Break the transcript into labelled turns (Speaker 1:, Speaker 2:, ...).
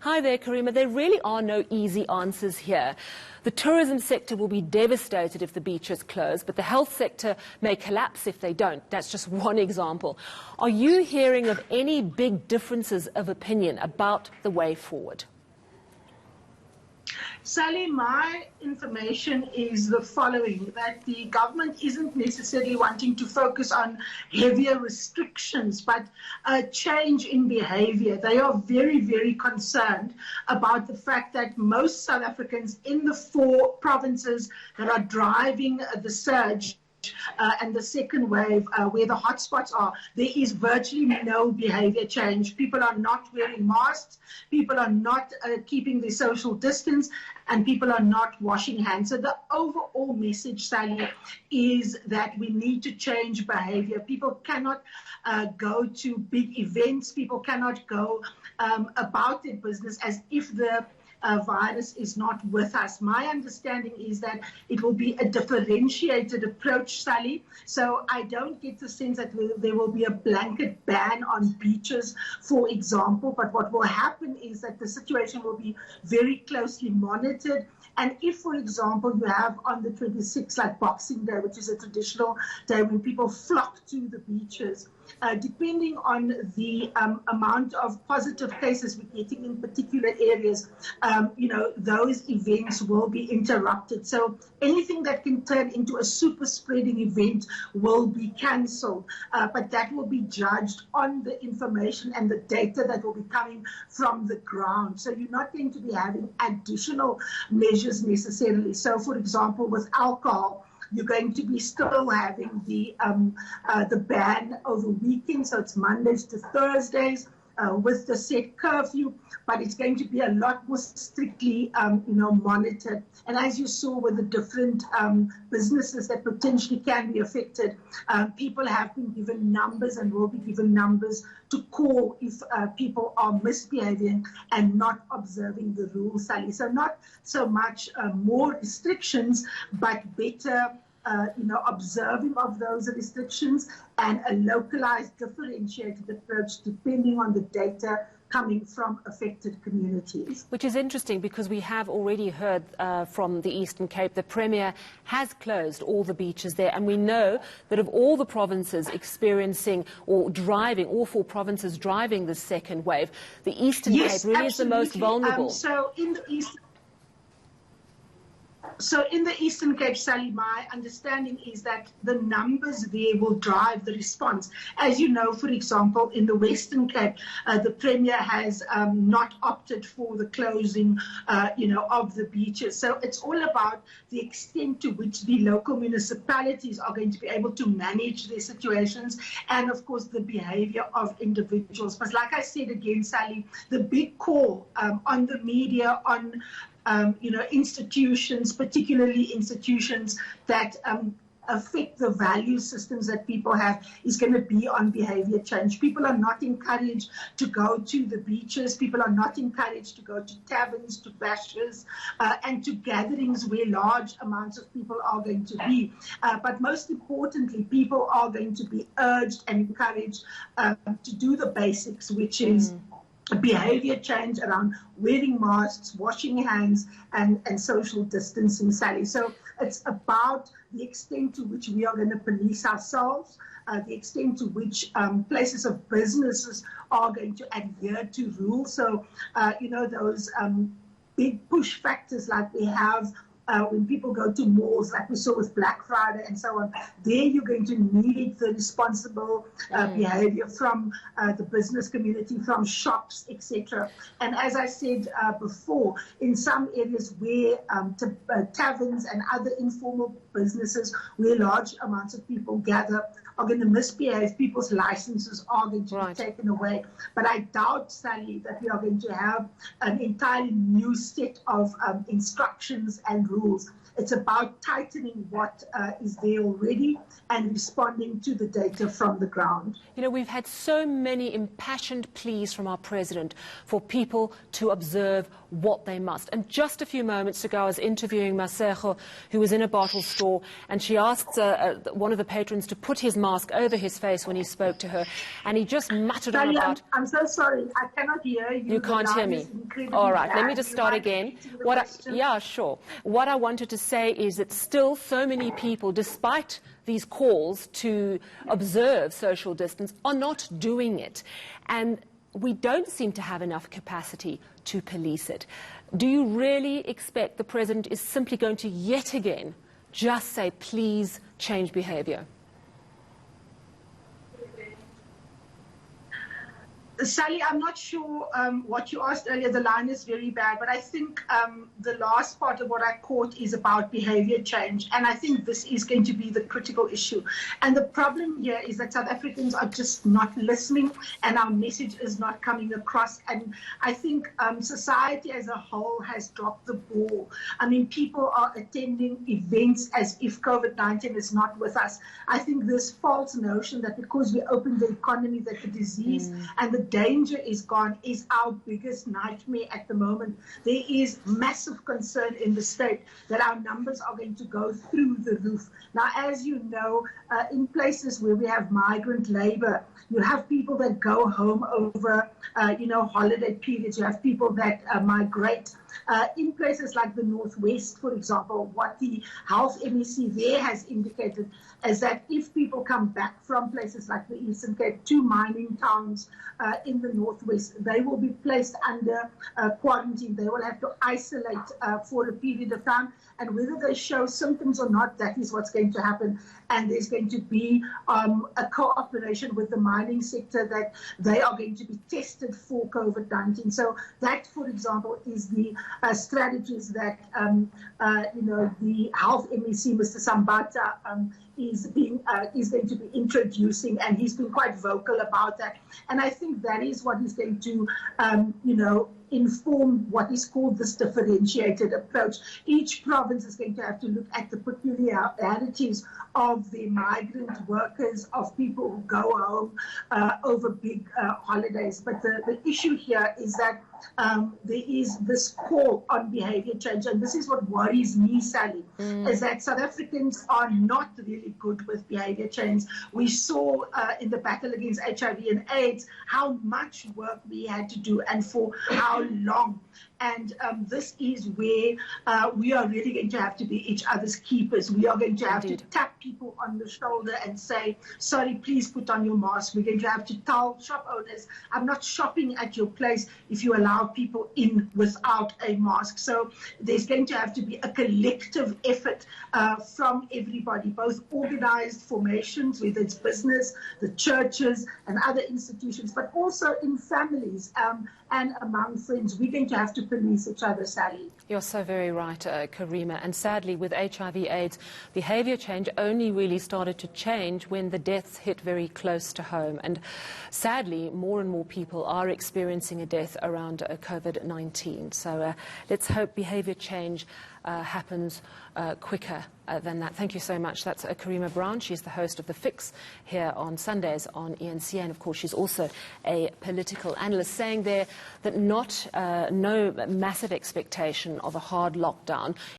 Speaker 1: Hi there, Karima. There really are no easy answers here. The tourism sector will be devastated if the beaches close, but the health sector may collapse if they don't. That's just one example. Are you hearing of any big differences of opinion about the way forward?
Speaker 2: Sally, my information is the following, that the government isn't necessarily wanting to focus on heavier restrictions, but a change in behavior. They are very, very concerned about the fact that most South Africans in the 4 provinces that are driving the surge and the second wave, where the hotspots are, there is virtually no behavior change. People are not wearing masks, people are not keeping their social distance, and people are not washing hands. So the overall message, Sally, is that we need to change behavior. People cannot go to big events, people cannot go about their business as if the virus is not with us. My understanding is that it will be a differentiated approach, Sally. So I don't get the sense that there will be a blanket ban on beaches, for example. But what will happen is that the situation will be very closely monitored. And if, for example, you have on the 26th, like Boxing Day, which is a traditional day when people flock to the beaches, depending on the amount of positive cases we're getting in particular areas, those events will be interrupted. So anything that can turn into a super spreading event will be cancelled. But that will be judged on the information and the data that will be coming from the ground. So you're not going to be having additional measures necessarily. So, for example, with alcohol, you're going to be still having the ban over weekends, so it's Mondays to Thursdays with the set curfew, but it's going to be a lot more strictly, monitored. And as you saw with the different businesses that potentially can be affected, people have been given numbers and will be given numbers to call if people are misbehaving and not observing the rules, Sally. So not so much more restrictions, but better observing of those restrictions and a localized, differentiated approach depending on the data coming from affected communities.
Speaker 1: Which is interesting because we have already heard from the Eastern Cape, the Premier has closed all the beaches there, and we know that of all the provinces experiencing or driving, all 4 provinces driving the second wave, the Eastern Cape really is the most vulnerable.
Speaker 2: So in the Eastern Cape, Sally, my understanding is that the numbers there will drive the response. As you know, for example, in the Western Cape, the Premier has not opted for the closing, of the beaches. So it's all about the extent to which the local municipalities are going to be able to manage their situations and, of course, the behavior of individuals. But like I said again, Sally, the big call on the media, on institutions, particularly institutions that affect the value systems that people have, is going to be on behavior change. People are not encouraged to go to the beaches. People are not encouraged to go to taverns, to bashes, and to gatherings where large amounts of people are going to be. But most importantly, people are going to be urged and encouraged to do the basics, which is behavior change around wearing masks, washing hands, and social distancing, Sally. So it's about the extent to which we are going to police ourselves, the extent to which places of businesses are going to adhere to rules. So, those big push factors like we have when people go to malls, like we saw with Black Friday and so on, there you're going to need the responsible behavior from the business community, from shops, etc. And as I said before, in some areas where taverns and other informal businesses where large amounts of people gather are going to misbehave, people's licenses are going to be taken away. But I doubt, Sally, that we are going to have an entirely new set of instructions and rules. It's about tightening what is there already and responding to the data from the ground.
Speaker 1: You know, we've had so many impassioned pleas from our president for people to observe what they must. And just a few moments ago, I was interviewing Masego, who was in a bottle store, and she asked one of the patrons to put his mask over his face when he spoke to her, and he just muttered on about...
Speaker 2: I'm so sorry. I cannot hear you.
Speaker 1: You can't hear me. All right, let me just start again. Yeah, sure. What I wanted to say is that still so many people, despite these calls to observe social distance, are not doing it. And we don't seem to have enough capacity to police it. Do you really expect the president is simply going to yet again just say, please change behavior?
Speaker 2: Sally, I'm not sure what you asked earlier. The line is very bad, but I think the last part of what I caught is about behavior change, and I think this is going to be the critical issue. And the problem here is that South Africans are just not listening, and our message is not coming across. And I think society as a whole has dropped the ball. I mean, people are attending events as if COVID-19 is not with us. I think this false notion that because we opened the economy, that the disease and the danger is gone is our biggest nightmare at the moment. There is massive concern in the state that our numbers are going to go through the roof. Now, as you know, in places where we have migrant labor, you have people that go home over, holiday periods. You have people that migrate. In places like the Northwest, for example, what the Health MEC there has indicated is that if people come back from places like the Eastern Cape to mining towns in the Northwest, they will be placed under quarantine. They will have to isolate for a period of time. And whether they show symptoms or not, that is what's going to happen. And there's going to be a cooperation with the mining sector that they are going to be tested for COVID-19. So that, for example, is the strategies that, the Health MEC, Mr. Sambata, is going to be introducing, and he's been quite vocal about that. And I think that is what is going to, inform what is called this differentiated approach. Each province is going to have to look at the peculiarities of the migrant workers, of people who go home over big holidays. But the issue here is that there is this call on behavior change, and this is what worries me, Sally, is that South Africans are not really good with behavior change. We saw in the battle against HIV and AIDS how much work we had to do and for how long. And this is where we are really going to have to be each other's keepers. We are going to have to tap people on the shoulder and say, sorry, please put on your mask. We're going to have to tell shop owners, I'm not shopping at your place if you allow people in without a mask. So there's going to have to be a collective effort from everybody, both organized formations, whether it's business, the churches and other institutions, but also in families and among friends. We're going to have to police each other, Sally.
Speaker 1: You're so very right, Karima. And sadly, with HIV/AIDS, behavior change only really started to change when the deaths hit very close to home. And sadly, more and more people are experiencing a death around COVID-19. So let's hope behavior change happens quicker than that. Thank you so much. That's Karima Brown. She's the host of The Fix here on Sundays on ENC. And, of course, she's also a political analyst, saying there that no massive expectation of a hard lockdown.